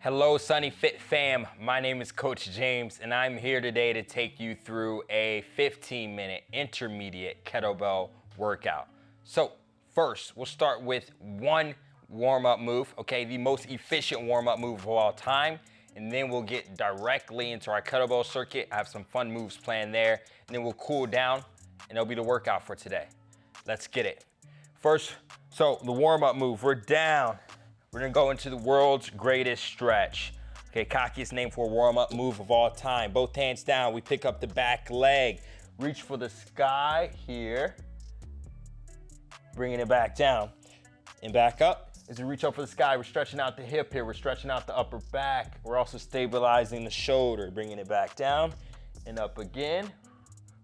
Hello, Sunny Fit fam. My name is Coach James, and I'm here today to take you through a 15-minute intermediate kettlebell workout. So first, we'll start with one warm-up move, okay? The most efficient warm-up move of all time. And then we'll get directly into our kettlebell circuit. I have some fun moves planned there. And then we'll cool down, and it'll be the workout for today. Let's get it. First, so the warm-up move, we're down. We're gonna go into the world's greatest stretch. Okay, cockiest name for a warm-up move of all time. Both hands down, we pick up the back leg. Reach for the sky here. Bringing it back down and back up. As we reach up for the sky, we're stretching out the hip here. We're stretching out the upper back. We're also stabilizing the shoulder, bringing it back down and up again.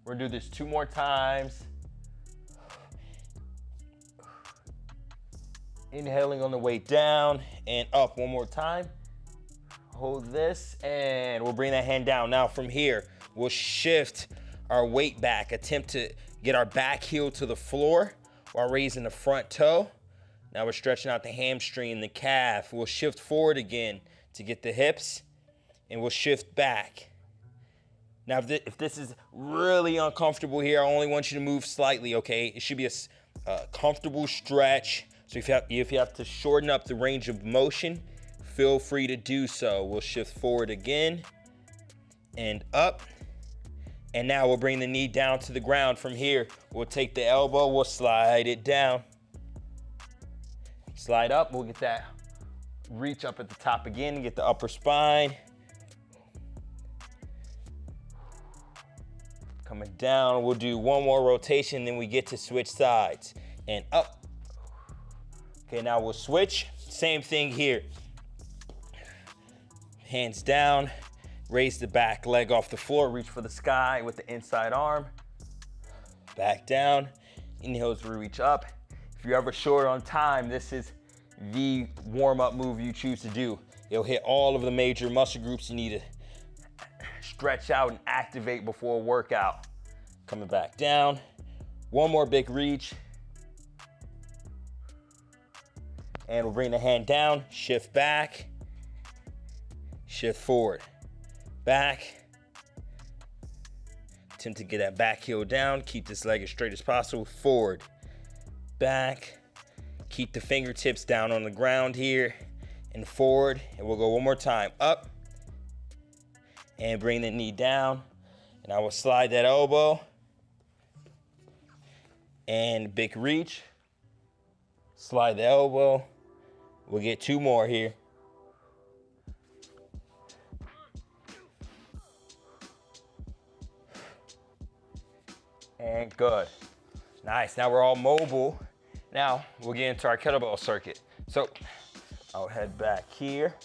We're gonna do this 2 more times. Inhaling on the way down and up 1 more time. Hold this and we'll bring that hand down. Now from here, we'll shift our weight back. Attempt to get our back heel to the floor while raising the front toe. Now we're stretching out the hamstring and the calf. We'll shift forward again to get the hips and we'll shift back. Now if this is really uncomfortable here, I only want you to move slightly, okay? It should be a comfortable stretch. So if you have to shorten up the range of motion, feel free to do so. We'll shift forward again and up. And now we'll bring the knee down to the ground. From here, we'll take the elbow, we'll slide it down. Slide up, we'll get that reach up at the top again, get the upper spine. Coming down, we'll do 1 more rotation, then we get to switch sides. And up. Okay, now we'll switch. Same thing here. Hands down, raise the back leg off the floor, reach for the sky with the inside arm. Back down, inhale as we reach up. If you're ever short on time, this is the warm-up move you choose to do. It'll hit all of the major muscle groups you need to stretch out and activate before a workout. Coming back down. 1 more big reach. And we'll bring the hand down, shift back, shift forward, back. Attempt to get that back heel down, keep this leg as straight as possible, forward, back. Keep the fingertips down on the ground here and forward. And we'll go 1 more time, up. And bring the knee down. And I will slide that elbow. And big reach. Slide the elbow. We'll get 2 more here. And good. Nice, now we're all mobile. Now we'll get into our kettlebell circuit. So I'll head back here.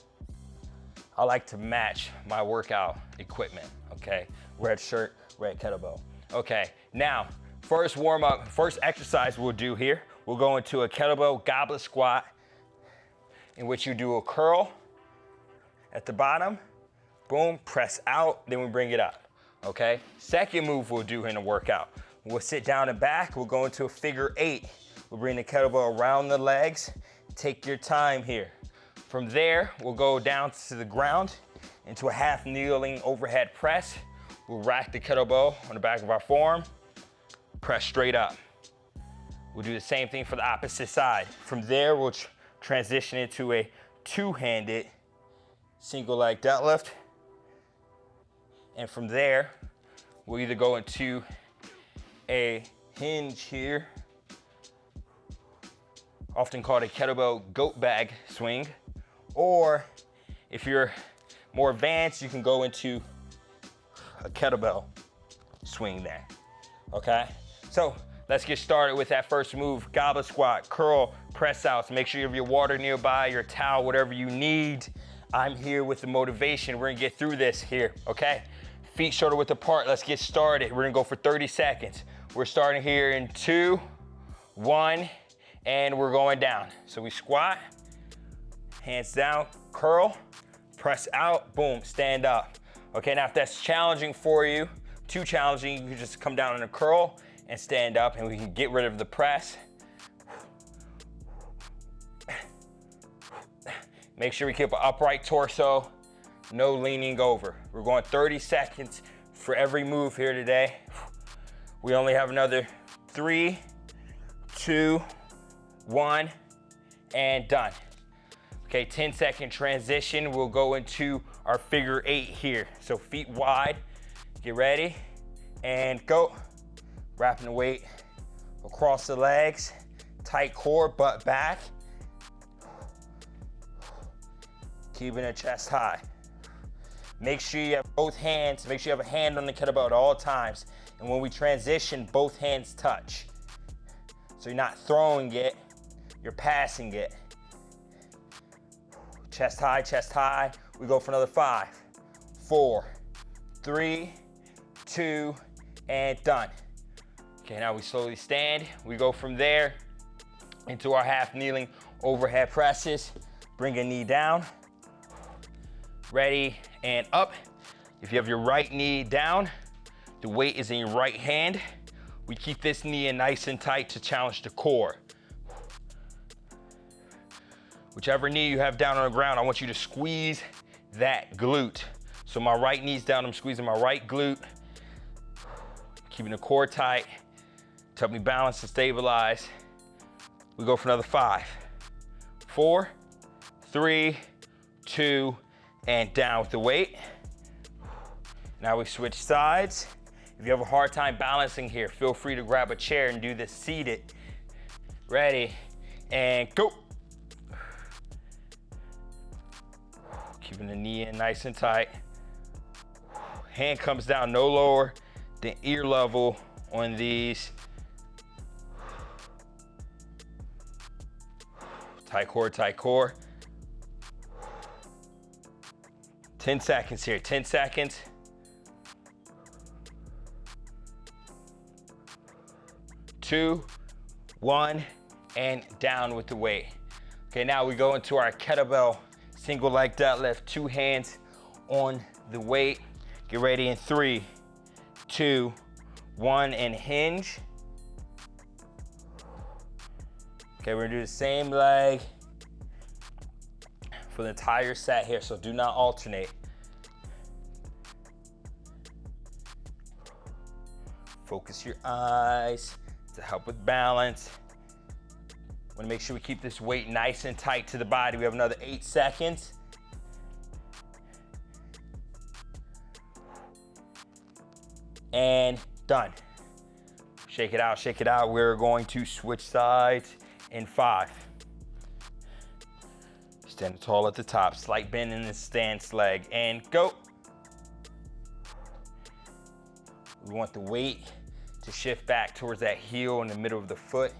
I like to match my workout equipment, okay? Red shirt, red kettlebell. Okay, now, first warm up, first exercise we'll do here, we'll go into a kettlebell goblet squat in which you do a curl at the bottom, boom, press out, then we bring it up, okay? Second move we'll do in the workout, we'll sit down and back, we'll go into a figure 8. We'll bring the kettlebell around the legs, take your time here. From there, we'll go down to the ground into a half kneeling overhead press. We'll rack the kettlebell on the back of our forearm, press straight up. We'll do the same thing for the opposite side. From there, we'll transition into a 2-handed single leg deadlift. And from there, we'll either go into a hinge here, often called a kettlebell goat bag swing, or if you're more advanced, you can go into a kettlebell swing there, okay? So let's get started with that first move, goblet squat, curl, press outs. Make sure you have your water nearby, your towel, whatever you need. I'm here with the motivation. We're gonna get through this here, okay? Feet shoulder width apart, let's get started. We're gonna go for 30 seconds. We're starting here in 2, 1, and we're going down. So we squat, hands down, curl, press out, boom, stand up. Okay, now if that's challenging for you, too challenging, you can just come down in a curl and stand up and we can get rid of the press. Make sure we keep an upright torso, no leaning over. We're going 30 seconds for every move here today. We only have another 3, 2, 1, and done. Okay, 10-second transition. We'll go into our figure 8 here. So feet wide, get ready, and go. Wrapping the weight across the legs, tight core, butt back. Keeping the chest high. Make sure you have both hands, make sure you have a hand on the kettlebell at all times. And when we transition, both hands touch. So you're not throwing it, you're passing it. Chest high, chest high. We go for another 5, 4, 3, 2, and done. Okay, now we slowly stand. We go from there into our half kneeling overhead presses. Bring a knee down. Ready, and up. If you have your right knee down, the weight is in your right hand. We keep this knee in nice and tight to challenge the core. Whichever knee you have down on the ground, I want you to squeeze that glute. So my right knee's down, I'm squeezing my right glute. Keeping the core tight, to help me balance and stabilize. We go for another 5, 4, 3, 2, and down with the weight. Now we switch sides. If you have a hard time balancing here, feel free to grab a chair and do this seated. Ready, and go. Keeping the knee in nice and tight. Hand comes down no lower than ear level on these. Tight core, tight core. 10 seconds here, 10 seconds. 2, 1, and down with the weight. Okay, now we go into our kettlebell single leg deadlift, 2 hands on the weight. Get ready in 3, 2, 1, and hinge. Okay, we're gonna do the same leg for the entire set here, so do not alternate. Focus your eyes to help with balance. Wanna make sure we keep this weight nice and tight to the body. We have another 8 seconds. And done. Shake it out, shake it out. We're going to switch sides in 5. Stand tall at the top, slight bend in the stance leg, and go. We want the weight to shift back towards that heel in the middle of the foot.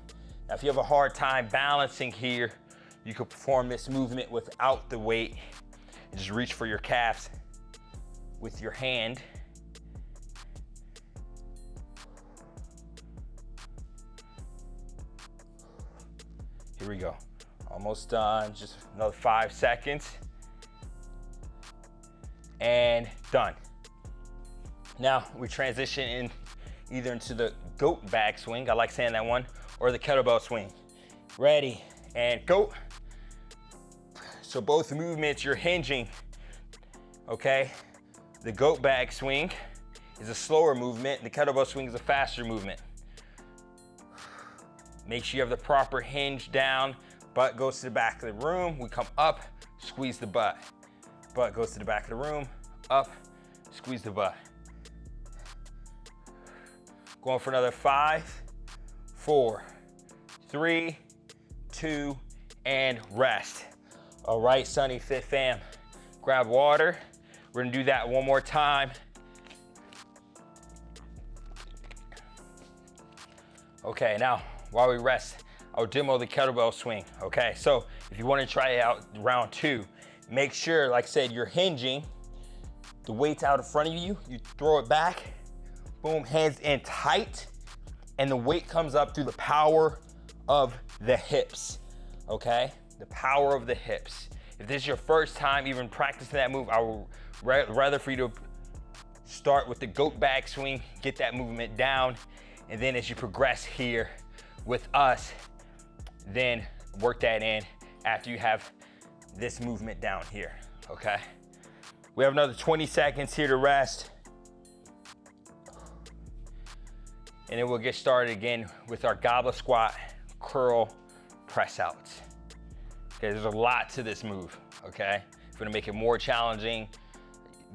Now, if you have a hard time balancing here, you could perform this movement without the weight and just reach for your calves with your hand. Here we go. Almost done, just another 5 seconds. And done. Now we transition in either into the goat bag swing, I like saying that one, or the kettlebell swing. Ready, and go. So both movements you're hinging, okay? The goat bag swing is a slower movement, the kettlebell swing is a faster movement. Make sure you have the proper hinge down. Butt goes to the back of the room. We come up, squeeze the butt. Butt goes to the back of the room, up, squeeze the butt. Going for another 5, 4, 3, 2, and rest. All right, Sunny Fit fam, grab water. We're gonna do that one more time. Okay, now, while we rest, I'll demo the kettlebell swing, okay? So if you wanna try it out round 2, make sure, like I said, you're hinging, the weight's out in front of you, you throw it back, boom, hands in tight, and the weight comes up through the power of the hips, okay? The power of the hips. If this is your first time even practicing that move, I would rather for you to start with the goat bag swing, get that movement down, and then as you progress here with us, then work that in after you have this movement down here, okay? We have another 20 seconds here to rest. And then we'll get started again with our goblet squat, curl, press outs. Okay, there's a lot to this move, okay? If we're gonna make it more challenging,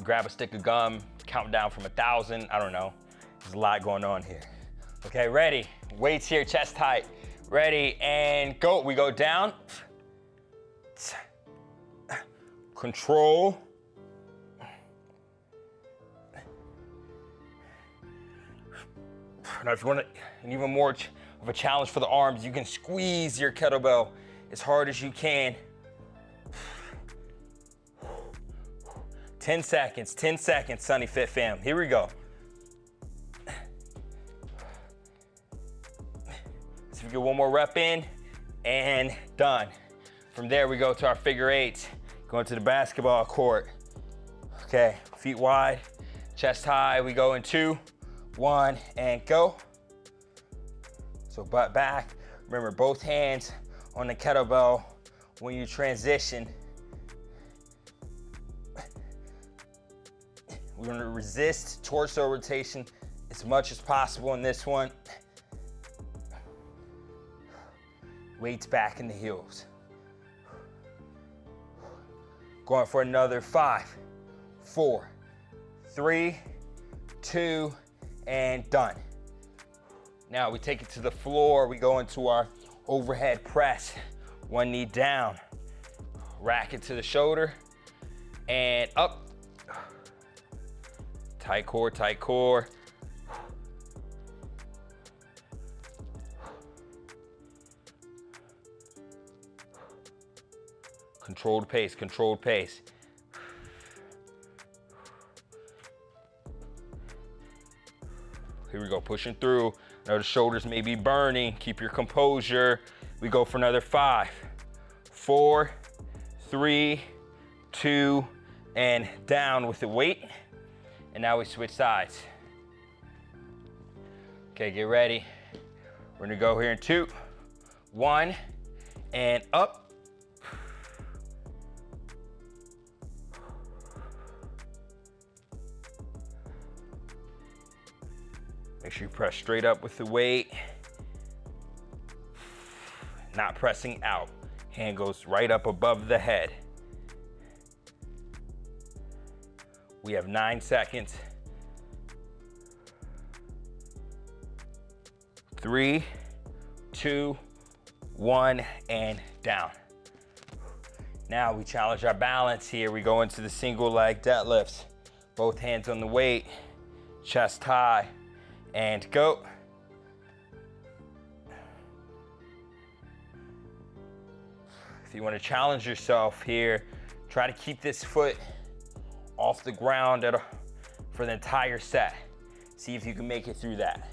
grab a stick of gum, count down from 1,000, I don't know. There's a lot going on here. Okay, ready? Weights here, chest height. Ready, and go. We go down. Control. Now, if you want an even more of a challenge for the arms, you can squeeze your kettlebell as hard as you can. 10 seconds, Sunny Fit fam. Here we go. So we get one more rep in and done. From there, we go to our figure eights, going to the basketball court. Okay, feet wide, chest high. We go in 2, 1, and go. So butt back. Remember, both hands on the kettlebell when you transition. We're gonna resist torso rotation as much as possible in this one. Weights back in the heels. Going for another 5, 4, 3, 2, and done. Now we take it to the floor. We go into our overhead press. One knee down, rack it to the shoulder, and up. Tight core, tight core. Controlled pace, controlled pace. Here we go, pushing through. I know the shoulders may be burning. Keep your composure. We go for another 5, 4, 3, 2, and down with the weight. And now we switch sides. Okay, get ready. We're gonna go here in 2, 1, and up. Make sure you press straight up with the weight. Not pressing out. Hand goes right up above the head. We have 9 seconds. 3, 2, 1, and down. Now we challenge our balance here. We go into the single leg deadlifts. Both hands on the weight, chest high, and go. If you want to challenge yourself here, try to keep this foot off the ground for the entire set. See if you can make it through that.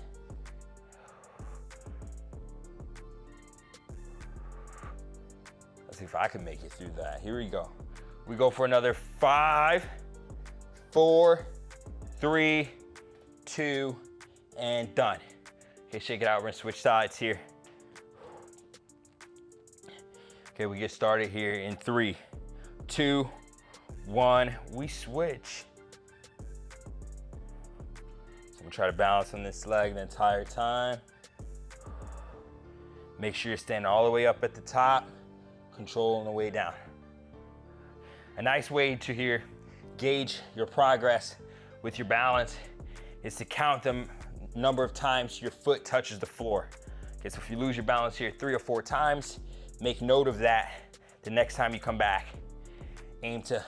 Let's see if I can make it through that. Here we go. We go for another 5, 4, 3, 2, and done. Okay, shake it out. We're gonna switch sides here. Okay, we get started here in 3, 2, 1. We switch. So we'll try to balance on this leg the entire time. Make sure you're standing all the way up at the top, controlling the way down. A nice way to here gauge your progress with your balance is to count the number of times your foot touches the floor. Okay, so if you lose your balance here 3 or 4 times, make note of that. The next time you come back, aim to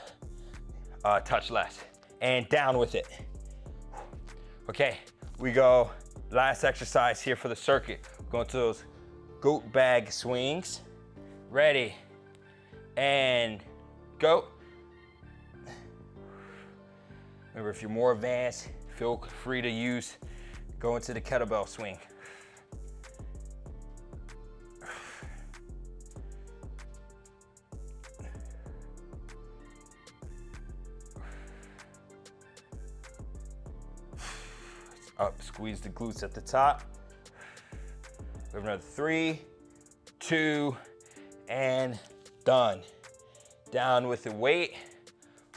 touch less. And down with it. Okay, we go. Last exercise here for the circuit. Going to those goat bag swings. Ready, and go. Remember, if you're more advanced, feel free to go into the kettlebell swing. Up, squeeze the glutes at the top. We have another 3, 2, and done. down with the weight.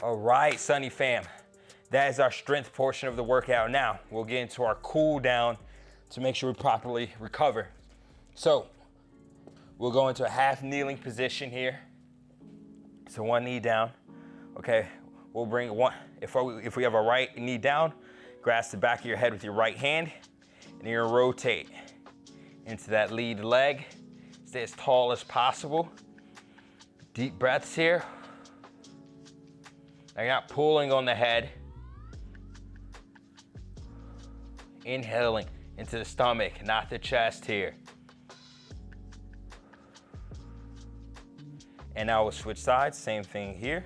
All right, Sunny fam. That is our strength portion of the workout. Now, we'll get into our cool down to make sure we properly recover. So, we'll go into a half kneeling position here. So one knee down, okay? We'll bring one, if we have our right knee down, grasp the back of your head with your right hand, and you're gonna rotate into that lead leg. Stay as tall as possible. Deep breaths here. Now you're not pulling on the head. Inhaling into the stomach, not the chest here. And now we'll switch sides, same thing here.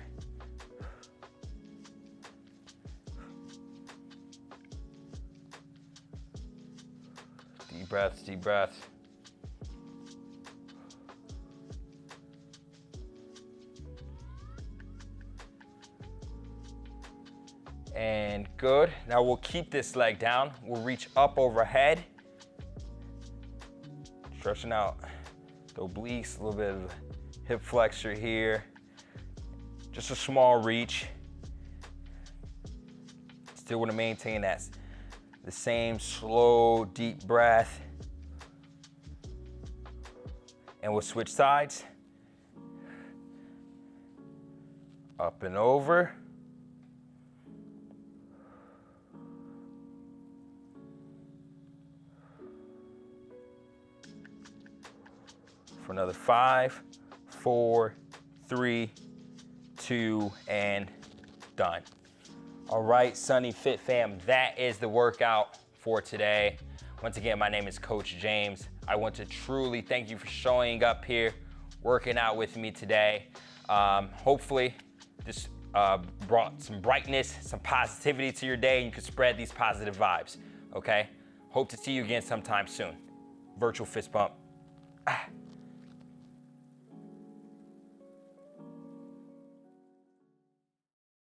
Deep breaths, deep breaths. And good. Now we'll keep this leg down. We'll reach up overhead. Stretching out the obliques, a little bit of hip flexor here. Just a small reach. Still want to maintain that. The same slow, deep breath. And we'll switch sides. Up and over. For another 5, 4, 3, 2, and done. All right, Sunny Fit fam, that is the workout for today. Once again, my name is Coach James. I want to truly thank you for showing up here, working out with me today. Hopefully, this brought some brightness, some positivity to your day, and you can spread these positive vibes, okay? Hope to see you again sometime soon. Virtual fist bump.